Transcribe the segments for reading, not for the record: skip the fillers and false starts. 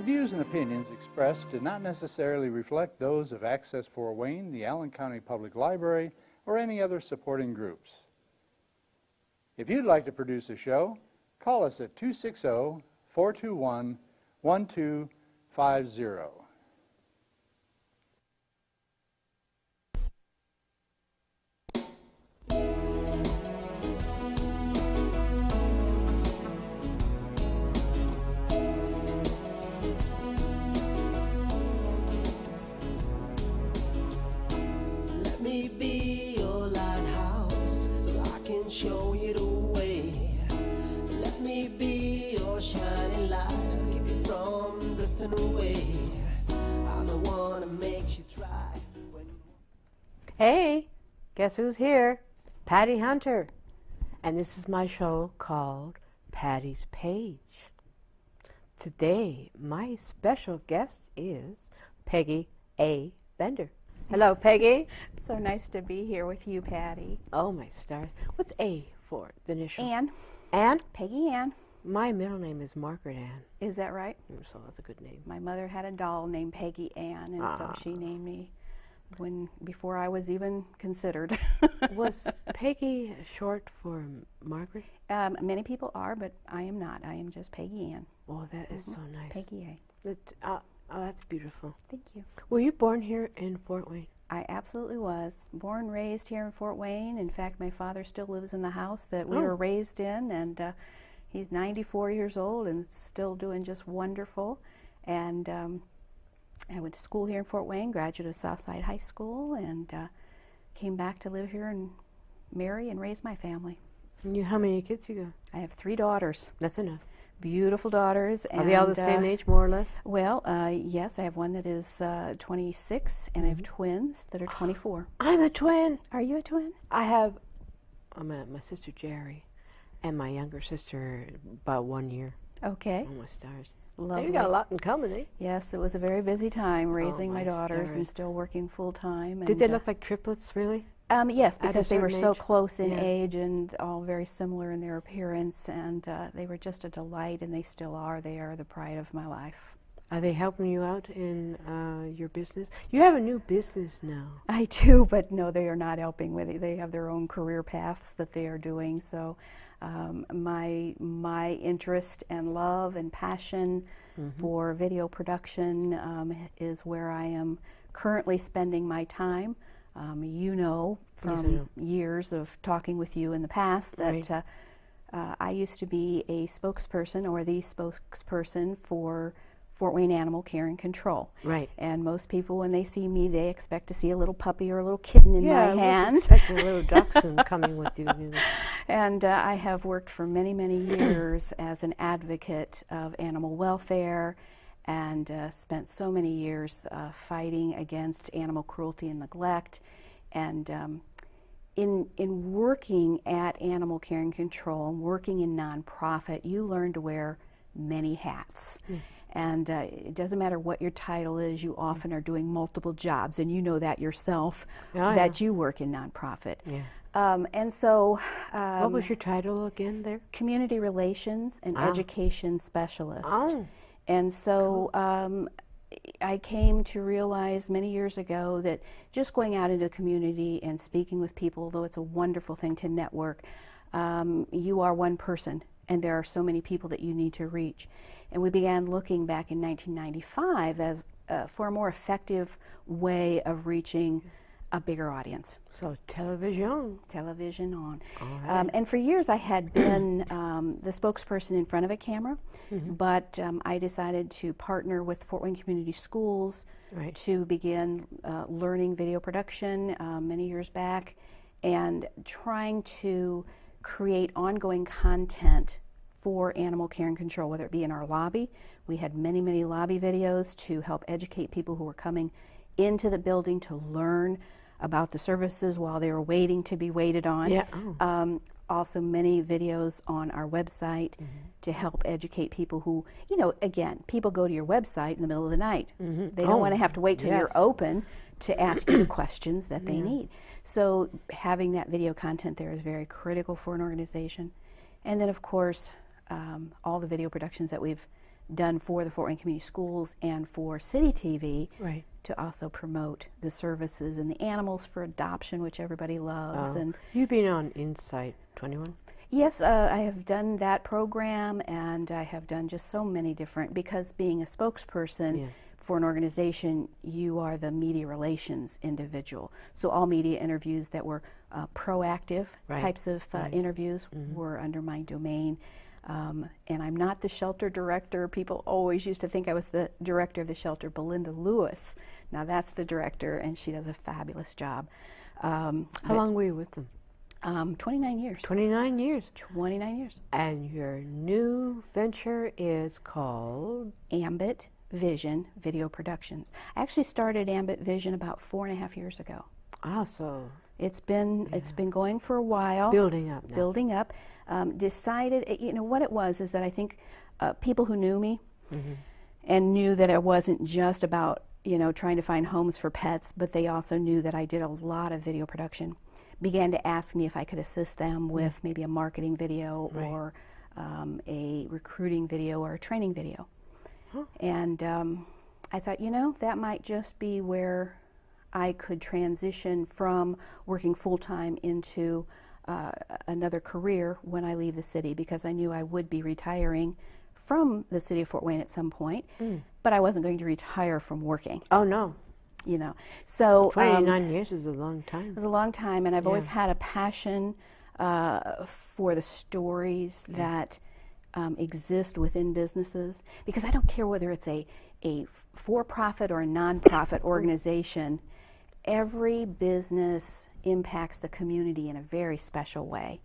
The views and opinions expressed do not necessarily reflect those of Access Fort Wayne, the Allen County Public Library, or any other supporting groups. If you'd like to produce a show, call us at 260-421-1250. Show you the way. Let me be your shining light. I'll keep you from drifting away. I'm the one that makes you try. Hey, guess who's here? Patty Hunter. And this is my show called Patty's Page. Today, my special guest is Peggy A. Bender. Hello, Peggy. So nice to be here with you, Patty. Oh, my stars. What's A for the initial? Ann. Ann? Peggy Ann. My middle name is Margaret Ann. Is that right? So that's a good name. My mother had a doll named Peggy Ann, and so she named me before I was even considered. Was Peggy short for Margaret? Many people are, but I am not. I am just Peggy Ann. Oh, that is so nice. Peggy A. Oh, that's beautiful. Thank you. Were you born here in Fort Wayne? I absolutely was. Born, raised here in Fort Wayne. In fact, my father still lives in the house that we were raised in, and he's 94 years old and still doing just wonderful. And I went to school here in Fort Wayne, graduated of Southside High School, and came back to live here and marry and raise my family. And how many kids you got? I have 3 daughters. That's enough. Beautiful daughters. Are they all the same age, more or less? Well, yes, I have one that is 26, and I have twins that are 24. I'm a twin. Are you a twin? I have my sister Jerry, and my younger sister about 1 year. Okay. Oh, my stars. Lovely. You got a lot in common, eh? Yes, it was a very busy time raising my my daughters stars. and still working full time. Did they look like triplets, really? Yes, At a because they were certain so age? close in Yeah. age and all very similar in their appearance, and they were just a delight, and they still are. They are the pride of my life. Are they helping you out in your business? You have a new business now. I do, but no, they are not helping with it. They have their own career paths that they are doing. So my interest and love and passion for video production is where I am currently spending my time. You know from years of talking with you in the past that I used to be a spokesperson or the spokesperson for Fort Wayne Animal Care and Control. Right. And most people, when they see me, they expect to see a little puppy or a little kitten in my hand. Yeah, expecting a little dachshund coming with you. And I have worked for many, many years as an advocate of animal welfare, and spent so many years fighting against animal cruelty and neglect. And in working at Animal Care and Control, and working in nonprofit, you learn to wear many hats. And it doesn't matter what your title is, you often are doing multiple jobs, and you know that yourself, that you work in nonprofit. Yeah. And so... what was your title again there? Community Relations and Education Specialist. Oh. And so I came to realize many years ago that just going out into the community and speaking with people, although it's a wonderful thing to network, you are one person, and there are so many people that you need to reach. And we began looking back in 1995 as for a more effective way of reaching a bigger audience. So television. Television on. All right. And for years I had been the spokesperson in front of a camera, but I decided to partner with Fort Wayne Community Schools to begin learning video production many years back, and trying to create ongoing content for animal care and control, whether it be in our lobby. We had many, many lobby videos to help educate people who were coming into the building to learn about the services while they were waiting to be waited on. Yeah. Also many videos on our website to help educate people who, you know, again, people go to your website in the middle of the night. They don't want to have to wait till you're open to ask you the questions that they need. So having that video content there is very critical for an organization. And then, of course, all the video productions that we've done for the Fort Wayne Community Schools and for City TV Right. to also promote the services and the animals for adoption, which everybody loves. And you've been on Insight 21? yes, I have done that program, and I have done just so many different, because being a spokesperson for an organization, you are the media relations individual. So all media interviews that were proactive types of interviews were under my domain. And I'm not the shelter director. People always used to think I was the director of the shelter. Belinda Lewis, now that's the director, and she does a fabulous job. How long were you with them? 29 years. 29 years. 29 years. And your new venture is called? Ambit Vision Video Productions. I actually started Ambit Vision about 4.5 years ago. Ah, so it's been going for a while. Building up now. Building up. Decided, you know, what it was is that I think people who knew me and knew that it wasn't just about, you know, trying to find homes for pets, but they also knew that I did a lot of video production, began to ask me if I could assist them with maybe a marketing video or a recruiting video or a training video. And I thought, you know, that might just be where I could transition from working full-time into another career when I leave the city, because I knew I would be retiring from the city of Fort Wayne at some point, but I wasn't going to retire from working. Oh, no. You know, so 29 years is a long time. It was a long time, and I've always had a passion for the stories that exist within businesses, because I don't care whether it's a for-profit or a non-profit organization. Every business impacts the community in a very special way.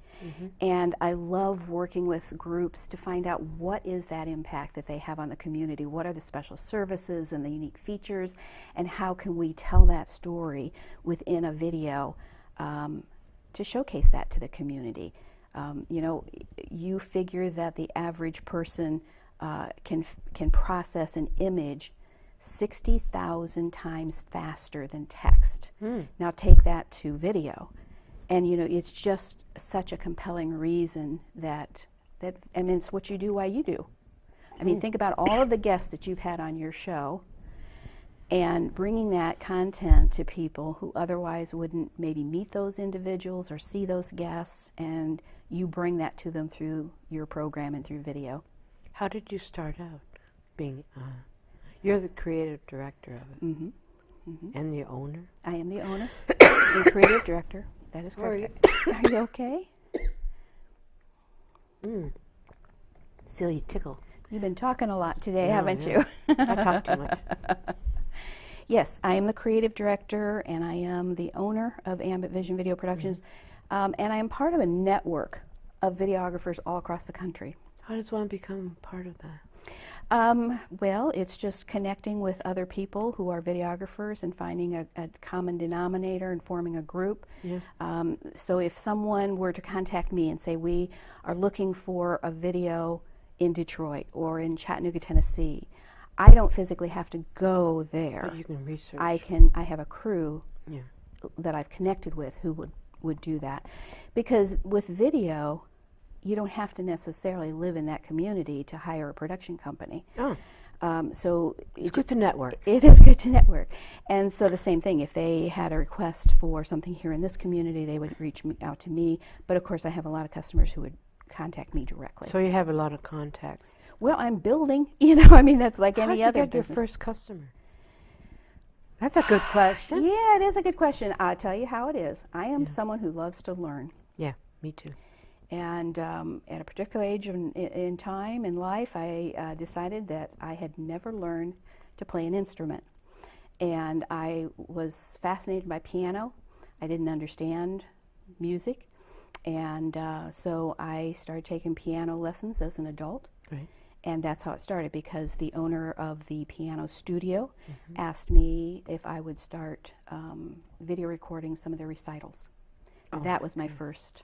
And I love working with groups to find out what is that impact that they have on the community, what are the special services and the unique features, and how can we tell that story within a video to showcase that to the community. You know, you figure that the average person can process an image 60,000 times faster than text. Now take that to video, and you know, it's just such a compelling reason that I mean, it's what you do while you do. I mean, think about all of the guests that you've had on your show, and bringing that content to people who otherwise wouldn't maybe meet those individuals or see those guests, and you bring that to them through your program and through video. How did you start out being, you're the creative director of it, and the owner? I am the owner and creative director. That is correct. Are you okay? Silly tickle. You've been talking a lot today, haven't you? I talk too much. Yes, I am the creative director, and I am the owner of Ambit Vision Video Productions, and I am part of a network of videographers all across the country. How does one become part of that? Well, it's just connecting with other people who are videographers and finding a common denominator and forming a group. So if someone were to contact me and say, we are looking for a video in Detroit or in Chattanooga, Tennessee, I don't physically have to go there. But you can research. I have a crew that I've connected with who would do that. Because with video, you don't have to necessarily live in that community to hire a production company. So it's good to network. It is good to network. And so the same thing, if they had a request for something here in this community, they would reach out to me. But of course, I have a lot of customers who would contact me directly. So you have a lot of contacts. Well, I'm building, you know, I mean, that's like any other business. How did you get your first customer? That's a good question. Yeah, it is a good question. I'll tell you how it is. I am someone who loves to learn. Yeah, me too. And at a particular age in time in life, I decided that I had never learned to play an instrument. And I was fascinated by piano. I didn't understand music. And so I started taking piano lessons as an adult. Right. And that's how it started, because the owner of the piano studio asked me if I would start video recording some of the recitals. That was my first.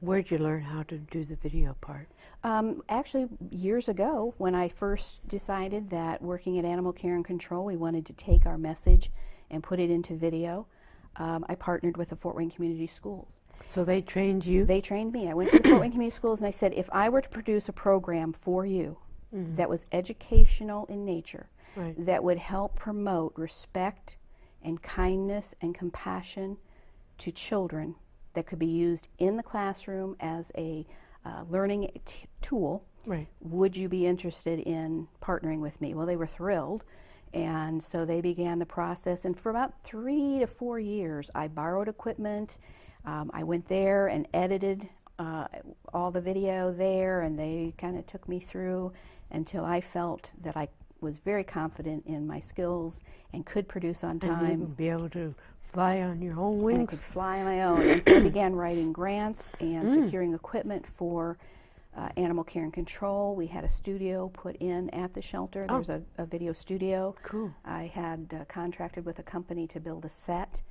Where'd you learn how to do the video part? Actually, years ago, when I first decided that working at Animal Care and Control, we wanted to take our message and put it into video, I partnered with the Fort Wayne Community Schools. So they trained you? They trained me. I went to the Fort Wayne Community Schools and I said, if I were to produce a program for you, that was educational in nature, Right. that would help promote respect and kindness and compassion to children, that could be used in the classroom as a learning tool. Right. Would you be interested in partnering with me? Well, they were thrilled, and so they began the process. And for about 3 to 4 years, I borrowed equipment. I went there and edited all the video there, and they kind of took me through until I felt that I was very confident in my skills and could produce on time. And you would be able to fly on your own And wings. I could fly on my own. And so I began writing grants and securing equipment for animal care and control. We had a studio put in at the shelter. There's a video studio. Cool. I had contracted with a company to build a set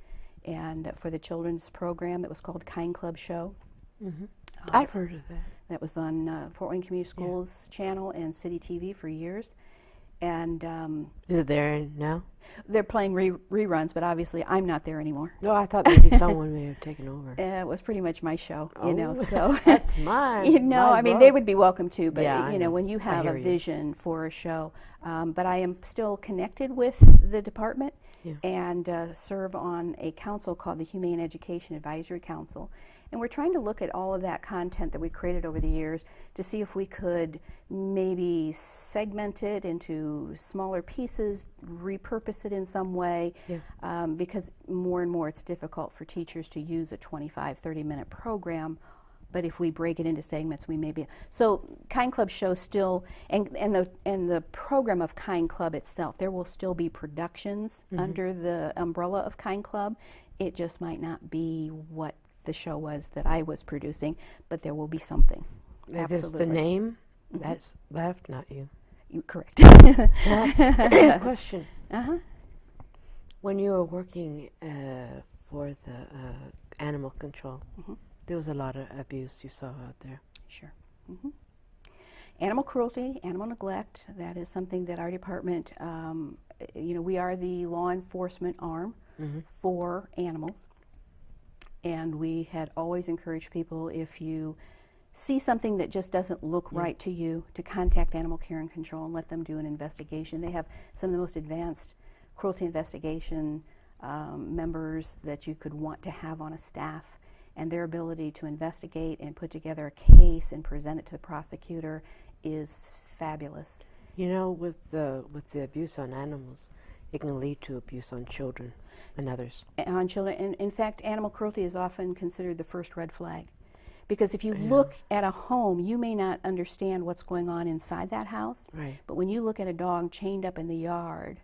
and for the children's program that was called Kind Club Show. I've heard of that. That was on Fort Wayne Community Schools channel and City TV for years. And Is it there now? they're playing reruns, but obviously I'm not there anymore. No, I thought maybe someone may have taken over. It was pretty much my show, you know. So that's mine. you know, my I mean, book. they would be welcome too, but Yeah, I you know, know. when you have a hear you. vision for a show, but I am still connected with the department Yeah. and serve on a council called the Humane Education Advisory Council. And we're trying to look at all of that content that we created over the years to see if we could maybe segment it into smaller pieces, repurpose it in some way, because more and more it's difficult for teachers to use a 25, 30-minute program. But if we break it into segments, we may be. So Kind Club shows still, and the program of Kind Club itself, there will still be productions under the umbrella of Kind Club. It just might not be what the show was that I was producing, but there will be something. Is Absolutely. this the name? That's left, not you. You correct. Question. When you were working for the animal control, there was a lot of abuse you saw out there. Sure. Animal cruelty, animal neglect, that is something that our department, you know, we are the law enforcement arm for animals. And we had always encouraged people, if you see something that just doesn't look right to you, to contact Animal Care and Control and let them do an investigation. They have some of the most advanced cruelty investigation members that you could want to have on a staff, and their ability to investigate and put together a case and present it to the prosecutor is fabulous. You know, with the abuse on animals, it can lead to abuse on children and others. On children, and in fact, animal cruelty is often considered the first red flag. Because if you look at a home, you may not understand what's going on inside that house. Right. But when you look at a dog chained up in the yard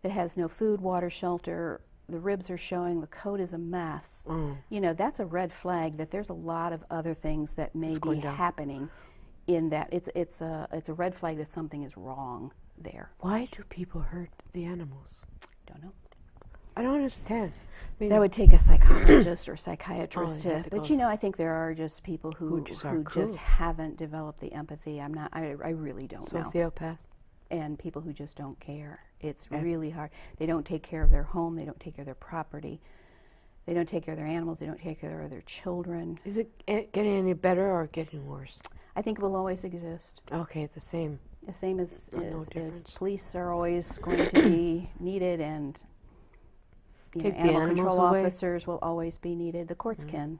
that has no food, water, shelter, the ribs are showing, the coat is a mess, you know, that's a red flag that there's a lot of other things that may be happening in that. It's a red flag that something is wrong there. Why do people hurt the animals? Don't know. I don't understand. I mean, That would take a psychologist or psychiatrist Oh, to, but you know, I think there are just people who just haven't developed the empathy. I really don't know. sociopath. And people who just don't care. It's really hard. They don't take care of their home. They don't take care of their property. They don't take care of their animals. They don't take care of their children. Is it getting any better or getting worse? I think it will always exist. Okay, the same. The same as No difference. police are always going to be needed, and you know, Take the animal animals control away? officers will always be needed. The courts can.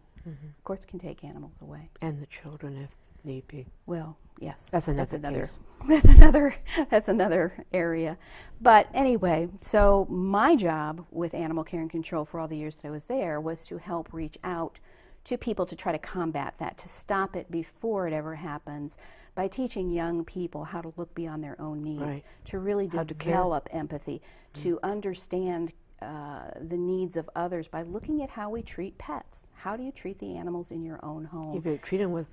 Courts can take animals away. And the children, if need be. Well, yes. That's another another. case. That's another area. But anyway, so my job with Animal Care and Control for all the years that I was there was to help reach out to people to try to combat that, to stop it before it ever happens, by teaching young people how to look beyond their own needs, to really develop empathy, to understand the needs of others by looking at how we treat pets. How do you treat the animals in your own home? If you treat them with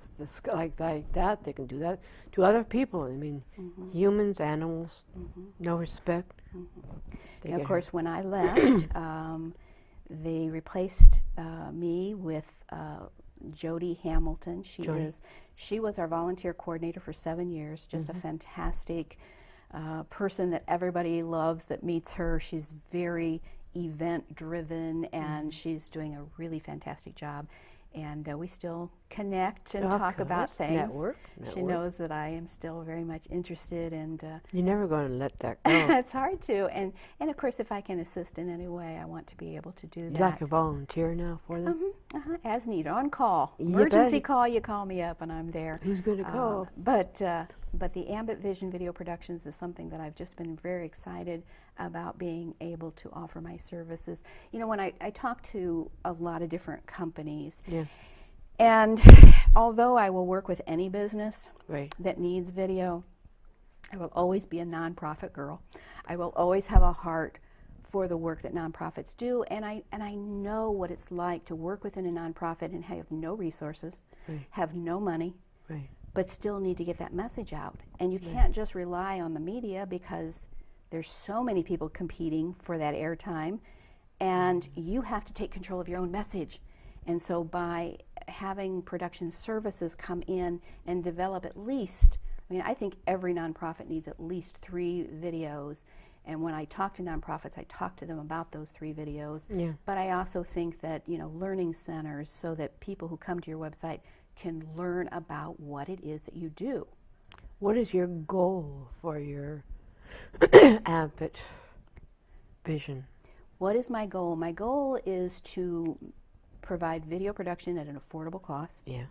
like that, they can do that to other people. I mean, humans, animals, no respect. And of course, when I left, they replaced me with Jody Hamilton. She was our volunteer coordinator for 7 years. Just a fantastic person that everybody loves that meets her. She's very event driven, and she's doing a really fantastic job, and we still connect and Of talk about course. things. Network. She knows that I am still very much interested, and You're never going to let that go. it's hard to. And of course, if I can assist in any way, I want to be able to do You're that. like a volunteer now for them? As needed, on call. You Emergency bet. call, you call me up and I'm there. Who's going to call? But the Ambit Vision Video Productions is something that I've just been very excited about being able to offer my services. You know, when I talk to a lot of different companies, Yeah. and although I will work with any business Right. that needs video, I will always be a nonprofit girl. I will always have a heart for the work that nonprofits do, and I know what it's like to work within a nonprofit and have no resources, Right. have no money, Right. but still need to get that message out. And you can't just rely on the media because there's so many people competing for that airtime, and you have to take control of your own message. And so by having production services come in and develop at least, I mean, I think every nonprofit needs at least 3 videos. And when I talk to nonprofits, I talk to them about those 3 videos. Yeah. But I also think that, you know, learning centers so that people who come to your website can learn about what it is that you do. What is your goal for your Ambit Vision? What is my goal? My goal is to provide video production at an affordable cost, Yeah.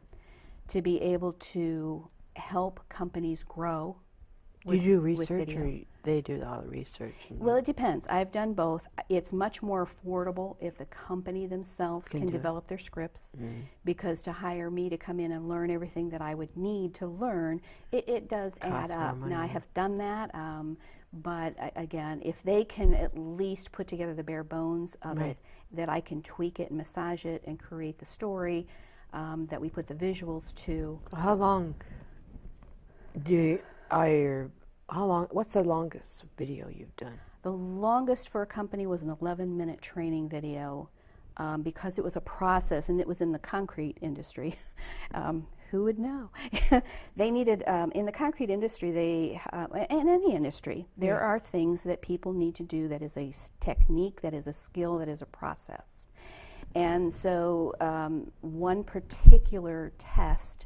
to be able to help companies grow. Do you do with research, video. or they do all the research? Well, it depends. I've done both. It's much more affordable if the company themselves Can can do it. develop their scripts, because to hire me to come in and learn everything that I would need to learn, it does add more up. money, Now, I yeah. have done that, but again, if they can at least put together the bare bones of Right. it, that I can tweak it and massage it and create the story, that we put the visuals to. How long what's the longest video you've done? The longest for a company was an 11-minute training video, because it was a process, and it was in the concrete industry. Who would know? They needed, in the concrete industry, in any industry, there are things that people need to do that is a technique, that is a skill, that is a process. And so one particular test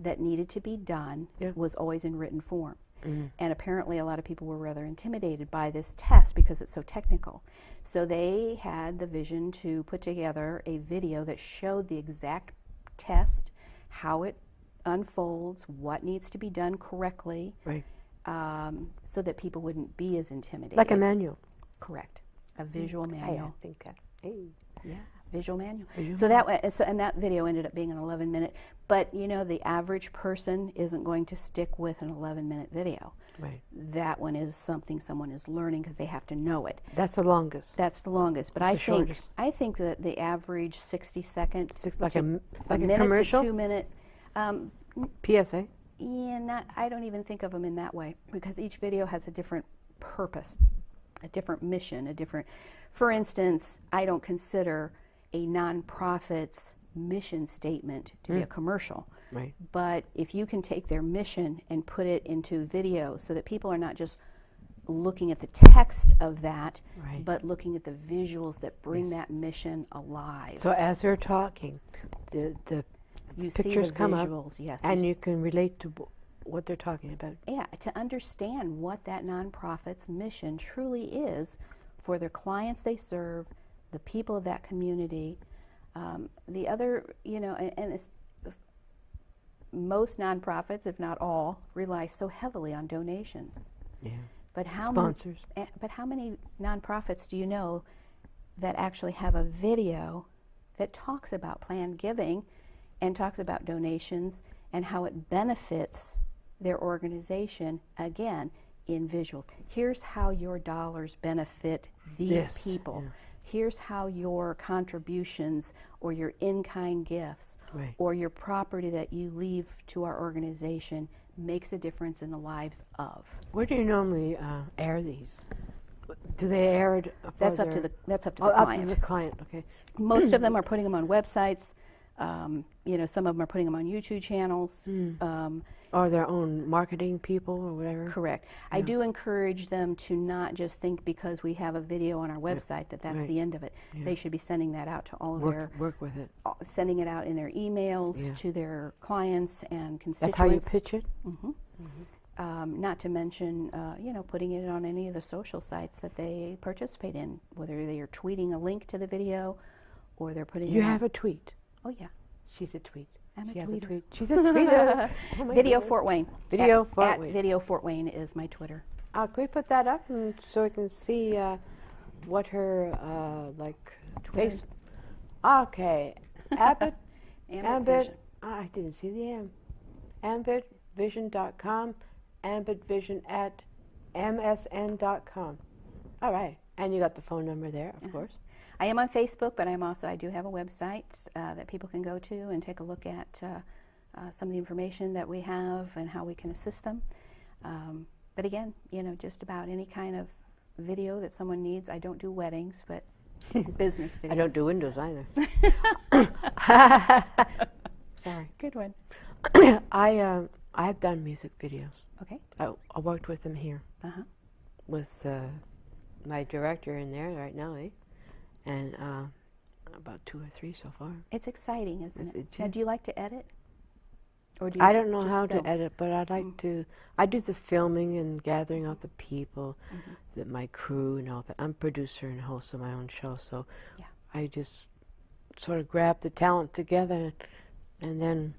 that needed to be done was always in written form. And apparently a lot of people were rather intimidated by this test because it's so technical. So they had the vision to put together a video that showed the exact test, how it unfolds, what needs to be done correctly, Right. so that people wouldn't be as intimidated. Like a manual. Correct. A visual Hey, manual. I think that. Hey. Yeah, visual manual. Visual So that video ended up being an 11-minute. But you know, the average person isn't going to stick with an 11-minute video. Right. That one is something someone is learning because they have to know it. That's the longest. That's the longest. But That's the shortest. I think that the average 60 seconds, Like a minute commercial? to 2 minute. PSA? Yeah, I don't even think of them in that way because each video has a different purpose, a different mission, a different. For instance, I don't consider a nonprofit's mission statement to be a commercial. Right. But if you can take their mission and put it into video so that people are not just looking at the text of that, Right. but looking at the visuals that bring that mission alive. So as they're talking, the you pictures see the come visuals, up, yes. and you can relate to what they're talking about. Yeah, to understand what that nonprofit's mission truly is for their clients they serve, the people of that community. The other, you know, and it's, most nonprofits, if not all, rely so heavily on donations. Yeah. But how Sponsors. But how many nonprofits do you know that actually have a video that talks about planned giving and talks about donations and how it benefits their organization, again, in visuals? Here's how your dollars benefit these Yes, people. yeah. Here's how your contributions or your in-kind gifts Right. or your property that you leave to our organization makes a difference in the lives of. Where do you normally air these? Do they air it? That's up to the Up to client. the client. Okay. Most of them are putting them on websites. You know, some of them are putting them on YouTube channels. Or their own marketing people or whatever. Correct. I do encourage them to not just think because we have a video on our website that that's the end of it. They should be sending that out to all of their... Work with it. Sending it out in their emails to their clients and constituents. That's how you pitch it? Not to mention, you know, putting it on any of the social sites that they participate in, whether they are tweeting a link to the video or they're putting You it have a tweet. Oh, yeah. She's a tweet. I'm a She has tweeter. a tweet. She's a tweeter. Oh my Video goodness. Fort Wayne. Video at, Fort at Wayne. Video Fort Wayne is my Twitter. Can we put that up so we can see what her, Twitter. face... Okay. Ambit. Ambit Vision. I didn't see the M. Ambitvision.com. Ambitvision@msn.com. All right. And you got the phone number there, of course. I am on Facebook, but I do have a website that people can go to and take a look at some of the information that we have and how we can assist them. But again, you know, just about any kind of video that someone needs. I don't do weddings, but business videos. I don't do windows either. Sorry. Good one. I've done music videos. Okay. I worked with them here. With my director in there right now, and about 2 or 3 so far. It's exciting, isn't it? It's Now, do you like to edit? Or do you I don't know just how film? to edit, but I'd like to. I do the filming and gathering of the people, my crew and all that. I'm producer and host of my own show, so I just sort of grab the talent together, and then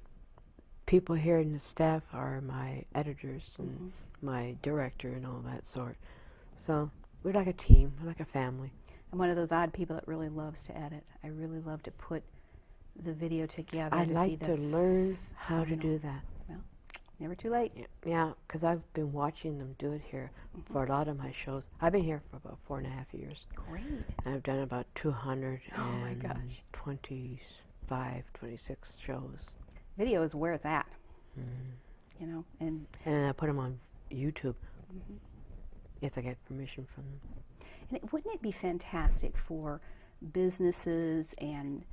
people here in the staff are my editors and my director and all that sort. So we're like a team, we're like a family. I'm one of those odd people that really loves to edit. I really love to put the video together. I'd like to learn how to do that. Well, never too late. Yeah, because I've been watching them do it here for a lot of my shows. I've been here for about 4.5 years. Great. And I've done about 225, 26 shows. Video is where it's at. You know, and I put them on YouTube if I get permission from them. And wouldn't it be fantastic for businesses and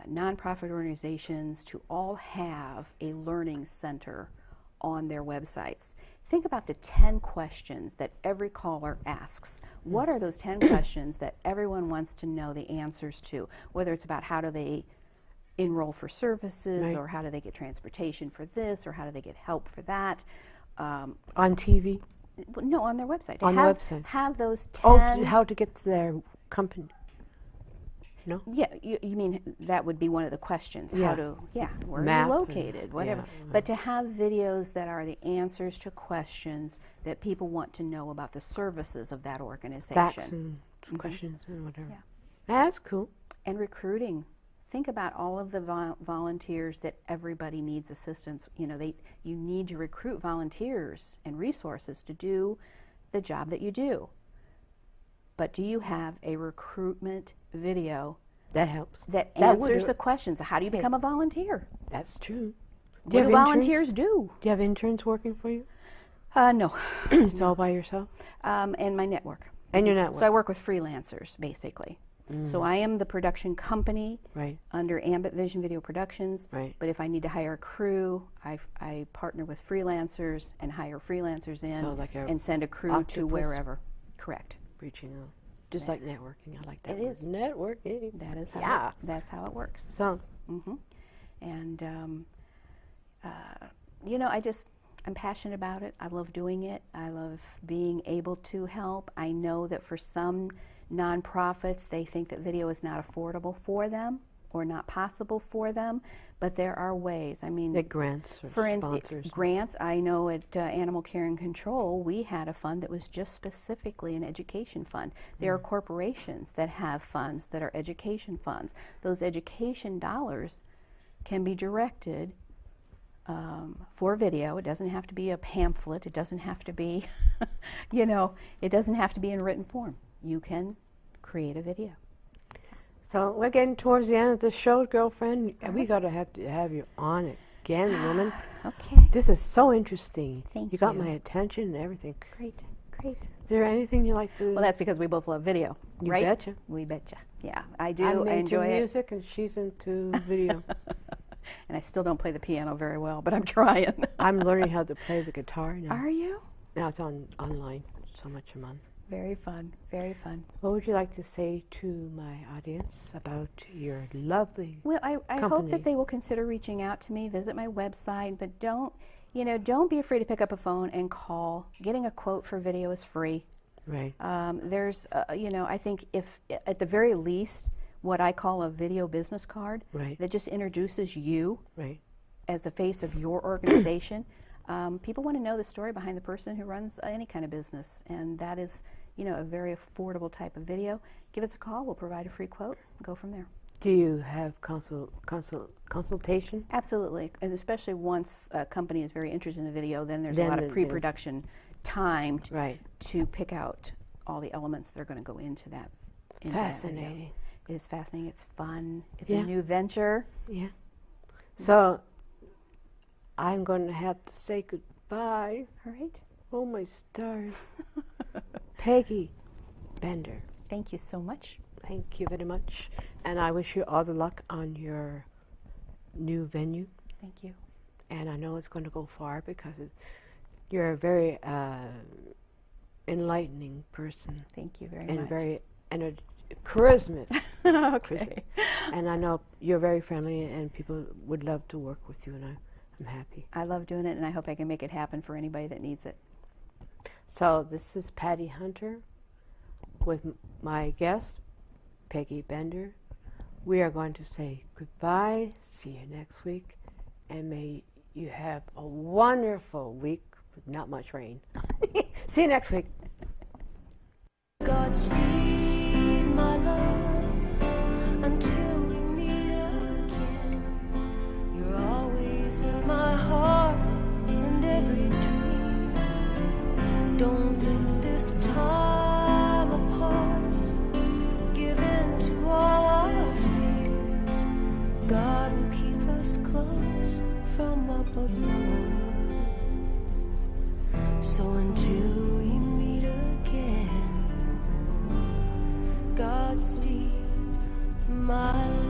nonprofit organizations to all have a learning center on their websites? Think about the 10 questions that every caller asks. What are those 10 questions that everyone wants to know the answers to? Whether it's about how do they enroll for services, or how do they get transportation for this, or how do they get help for that. On TV? No, on their website. On the website. Have those 10... Oh, how to get to their company. No? Yeah, you mean that would be one of the questions. Yeah. How to, where Map are you located, whatever. But to have videos that are the answers to questions that people want to know about the services of that organization. Facts and questions and whatever. That's cool. And recruiting. Think about all of the volunteers that everybody needs assistance. You know, you need to recruit volunteers and resources to do the job that you do. But do you have a recruitment video that helps? That answers the questions. How do you become a volunteer? That's true. What do volunteers do? Do you have interns working for you? No. It's all by yourself? And my network. And your network. So I work with freelancers, basically. So I am the production company under Ambit Vision Video Productions. But if I need to hire a crew, I partner with freelancers and hire freelancers in and send a crew to wherever. Correct. Reaching out. Just like networking. I like that. It is. Networking. That is how that's how it works. So. And, you know, I'm passionate about it. I love doing it. I love being able to help. I know that for some nonprofits, they think that video is not affordable for them or not possible for them, but there are ways. I mean, like grants or for instance, sponsors. Grants. I know at Animal Care and Control, we had a fund that was just specifically an education fund. There are corporations that have funds that are education funds. Those education dollars can be directed for video. It doesn't have to be a pamphlet. It doesn't have to be, you know, it doesn't have to be in written form. You can create a video. So we're getting towards the end of the show, girlfriend. We got to have you on again, woman. Okay. This is so interesting. Thank you. Got you. my attention and everything. Great. Great. Is there anything you like to? Well, that's because we both love video, You right? betcha. We betcha. Yeah, I do. I'm I into enjoy it. music, and she's into video. And I still don't play the piano very well, but I'm trying. I'm learning how to play the guitar now. Are you? Now it's online, so much a month. Very fun. Very fun. What would you like to say to my audience about your lovely Well, I hope company? that they will consider reaching out to me, visit my website, but don't be afraid to pick up a phone and call. Getting a quote for video is free. Right. There's, I think if at the very least, what I call a video business card Right. that just introduces you Right. as the face of your organization. People want to know the story behind the person who runs any kind of business, and that is, a very affordable type of video. Give us a call. We'll provide a free quote. Go from there. Do you have consultation? Absolutely, and especially once a company is very interested in a video, then there's a lot of pre-production time to pick out all the elements that are going to go into that. Fascinating. It is fascinating. It's fun. It's a new venture. Yeah. So I'm going to have to say goodbye. All right. Oh, my stars. Peggy Bender. Thank you so much. Thank you very much. And I wish you all the luck on your new venue. Thank you. And I know it's going to go far because you're a very enlightening person. Thank you very and much. Very charismatic. Okay. And I know you're very friendly, and people would love to work with you, and I'm happy. I love doing it, and I hope I can make it happen for anybody that needs it. So this is Patty Hunter with my guest, Peggy Bender. We are going to say goodbye. See you next week, and may you have a wonderful week with not much rain. See you next week. Godspeed, my love, until we meet again. You're always in my heart and every dream. Don't let this time apart give in to all our fears. God will keep us close from up above. So until we meet again, Godspeed, my love.